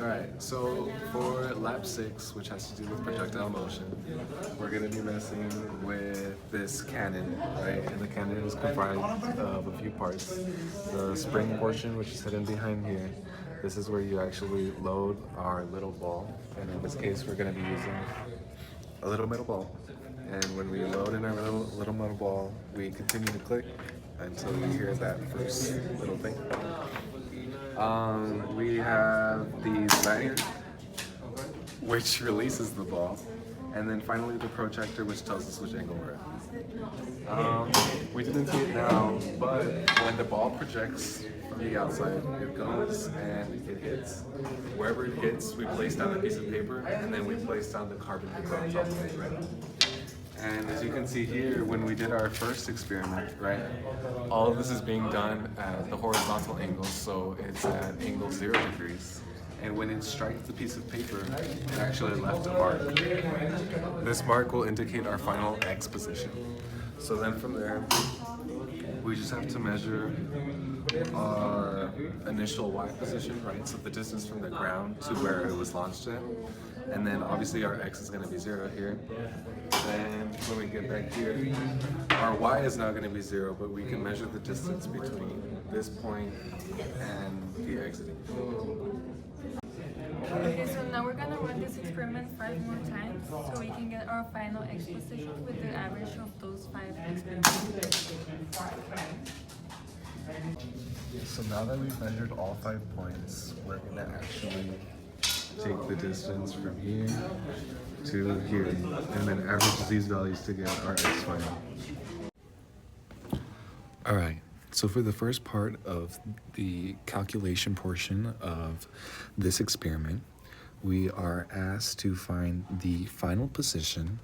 Alright, so for lap 6, which has to do with projectile motion, we're going to be messing with this cannon, right? And the cannon is comprised of a few parts. The spring portion, which is hidden behind here, this is where you actually load our little ball. And in this case, we're going to be using a little metal ball. And when we load in our little metal ball, we continue to click until you hear that first little thing. We have the lanyard, which releases the ball, and then finally the projector, which tells us which angle we're at. We didn't see it now, but when the ball projects from the outside, it goes and it hits. Wherever it hits, we place down a piece of paper, and then we place down the carbon paper on top of it, right? And as you can see here, when we did our first experiment, right, all of this is being done at the horizontal angle, so it's at angle 0 degrees. And when it strikes the piece of paper, it actually left a mark. This mark will indicate our final X position. So then from there, we just have to measure our initial Y position, right? So the distance from the ground to where it was launched at. And then obviously our X is going to be 0 here. Then when we get back here, our Y is now going to be 0, but we can measure the distance between this point and the exiting. Okay, so now we're gonna run this experiment 5 more times so we can get our final X position with the average of those 5 experiments. So now that we've measured all 5 points, we're going to actually take the distance from here to here, and then average these values to get our X final. Alright, so for the first part of the calculation portion of this experiment, we are asked to find the final position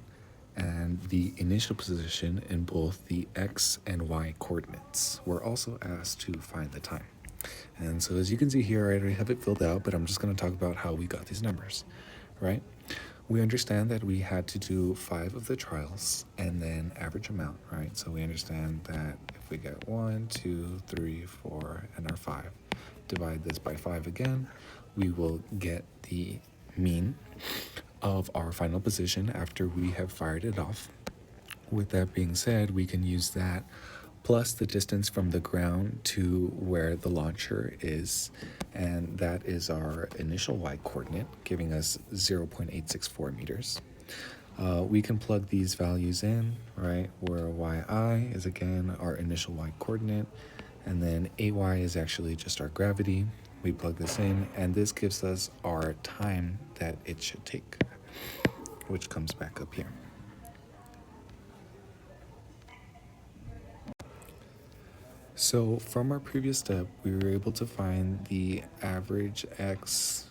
and the initial position in both the X and Y coordinates. We're also asked to find the time. And so as you can see here, I already have it filled out, but I'm just going to talk about how we got these numbers, right? We understand that we had to do 5 of the trials and then average them out, right? So we understand that if we get 1, 2, 3, 4, and our 5, divide this by 5 again, we will get the mean of our final position after we have fired it off. With that being said, we can use that plus the distance from the ground to where the launcher is, and that is our initial Y coordinate, giving us 0.864 meters. We can plug these values in, right, where yi is again our initial Y coordinate, and then ay is actually just our gravity. We plug this in, and this gives us our time that it should take, which comes back up here. So from our previous step, we were able to find the average X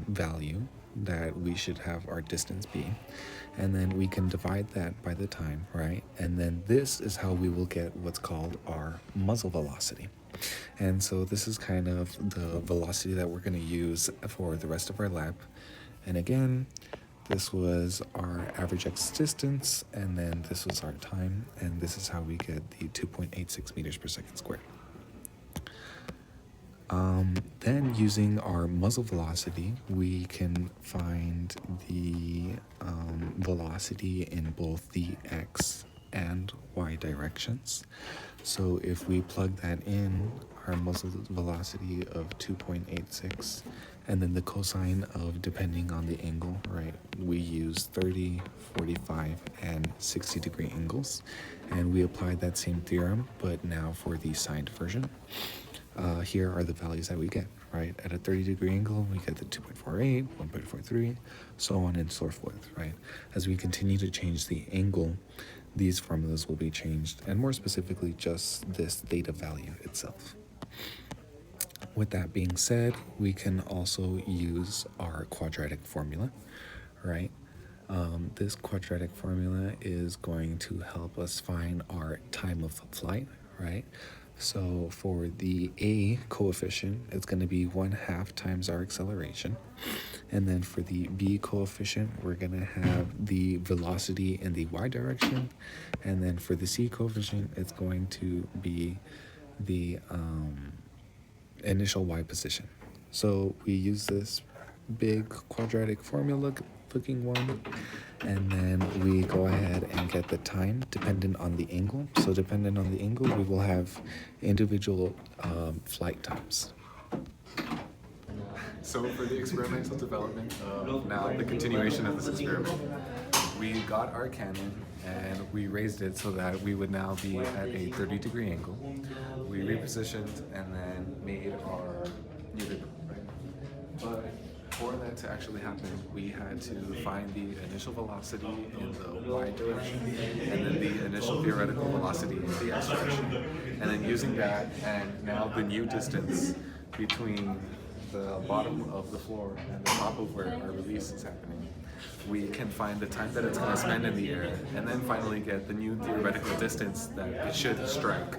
value that we should have our distance be. And then we can divide that by the time, right? And then this is how we will get what's called our muzzle velocity. And so this is kind of the velocity that we're going to use for the rest of our lap. And again, this was our average X distance, and then this was our time, and this is how we get the 2.86 meters per second squared. Then using our muzzle velocity, we can find the velocity in both the X and Y directions. So if we plug that in, our muzzle velocity of 2.86, and then the cosine of, depending on the angle, right, we use 30, 45, and 60 degree angles, and we applied that same theorem, but now for the signed version. Here are the values that we get, right? At a 30 degree angle, we get the 2.48, 1.43, so on and so forth, right? As we continue to change the angle, these formulas will be changed, and more specifically, just this theta value itself. With that being said, we can also use our quadratic formula, right? This quadratic formula is going to help us find our time of flight, right? So for the A coefficient, it's going to be 1/2 times our acceleration. And then for the B coefficient, we're going to have the velocity in the Y direction. And then for the C coefficient, it's going to be the initial Y position. So we use this big quadratic formula looking one, and then we go ahead and get the time dependent on the angle. So dependent on the angle, we will have individual flight times. So for the experimental development of now the continuation of this experiment, we got our cannon and we raised it so that we would now be at a 30-degree angle. We repositioned and then made our new paper, right? But for that to actually happen, we had to find the initial velocity in the y direction and then the initial theoretical velocity in the x direction. And then using that and now the new distance between the bottom of the floor and the top of where our release is happening, we can find the time that it's going to spend in the air and then finally get the new theoretical distance that it should strike.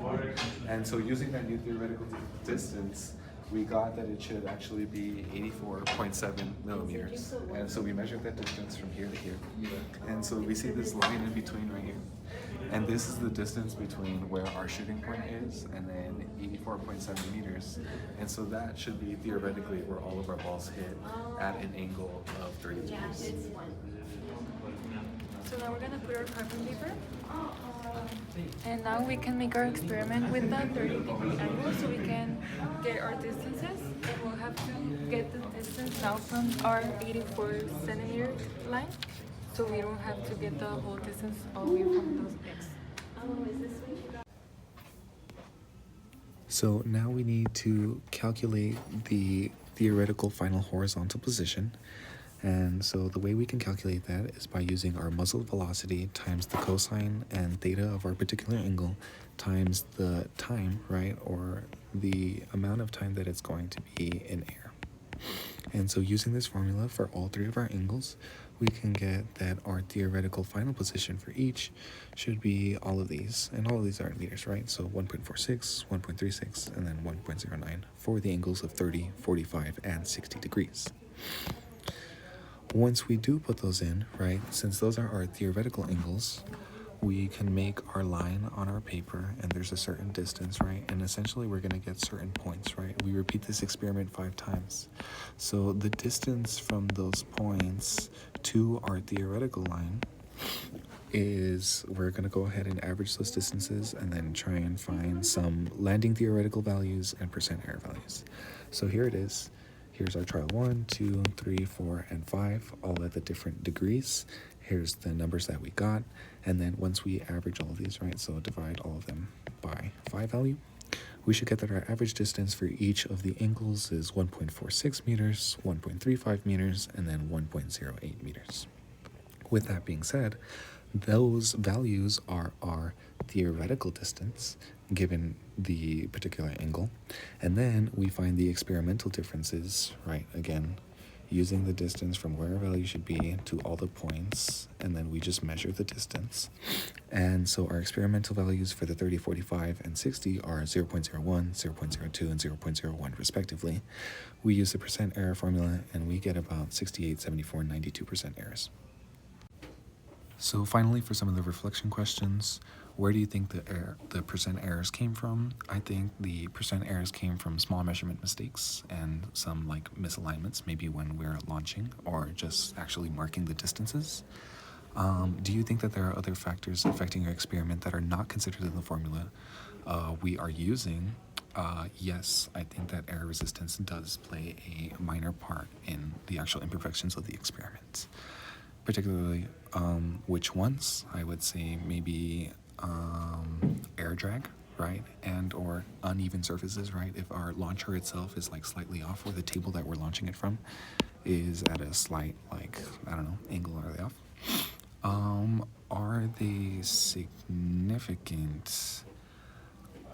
And so using that new theoretical distance, we got that it should actually be 84.7 millimeters. And so we measured that distance from here to here. And so we see this line in between right here. And this is the distance between where our shooting point is and then 84.7 meters. And so that should be theoretically where all of our balls hit at an angle of 30 degrees. So now we're gonna put our carbon paper. And now we can make our experiment with the 30-degree angle so we can get our distances. And we'll have to get the distance now from our 84 centimeter line. So we don't have to get the whole distance all the way from those x. So now we need to calculate the theoretical final horizontal position. And so the way we can calculate that is by using our muzzle velocity times the cosine and theta of our particular angle times the time, right, or the amount of time that it's going to be in air. And so using this formula for all three of our angles, we can get that our theoretical final position for each should be all of these, and all of these are in meters, right? So 1.46, 1.36, and then 1.09 for the angles of 30, 45, and 60 degrees. Once we do put those in, right, since those are our theoretical angles, we can make our line on our paper, and there's a certain distance, right? And essentially we're going to get certain points, right? We repeat this experiment 5 times. So the distance from those points to our theoretical line is, we're going to go ahead and average those distances and then try and find some landing theoretical values and percent error values. So here it is. Here's our trial 1, 2, 3, 4, and 5, all at the different degrees. Here's the numbers that we got. And then once we average all of these, right, so divide all of them by 5 value, we should get that our average distance for each of the angles is 1.46 meters, 1.35 meters, and then 1.08 meters. With that being said, those values are our theoretical distance given the particular angle, and then we find the experimental differences, right, again using the distance from where our value should be to all the points, and then we just measure the distance. And so our experimental values for the 30, 45, and 60 are 0.01, 0.02, and 0.01 respectively. We use the percent error formula and we get about 68, 74, and 92% errors. So finally, for some of the reflection questions, where do you think the percent errors came from? I think the percent errors came from small measurement mistakes and some like misalignments, maybe when we're launching or just actually marking the distances. Do you think that there are other factors affecting your experiment that are not considered in the formula we are using? Yes, I think that error resistance does play a minor part in the actual imperfections of the experiment. Particularly, which ones? I would say maybe air drag, right? And or uneven surfaces, right? If our launcher itself is like slightly off, or the table that we're launching it from is at a slight, like, I don't know, angle or off. Are they significant?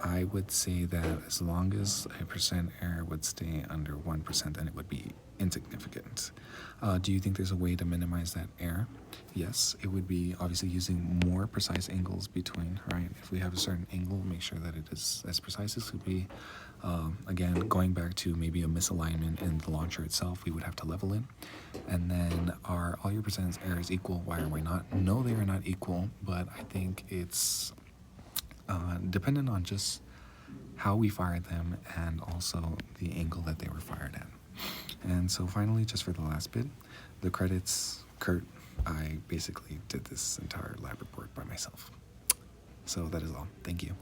I would say that as long as a percent error would stay under 1%, then it would be insignificant. Do you think there's a way to minimize that error? Yes, it would be obviously using more precise angles between, right? If we have a certain angle, make sure that it is as precise as could be. Again, going back to maybe a misalignment in the launcher itself, we would have to level it. And then are all your percent errors equal? Why or why not? No, they are not equal, but I think it's dependent on just how we fired them and also the angle that they were fired at. And so finally, just for the last bit, the credits, Kurt, I basically did this entire lab report by myself. So that is all. Thank you.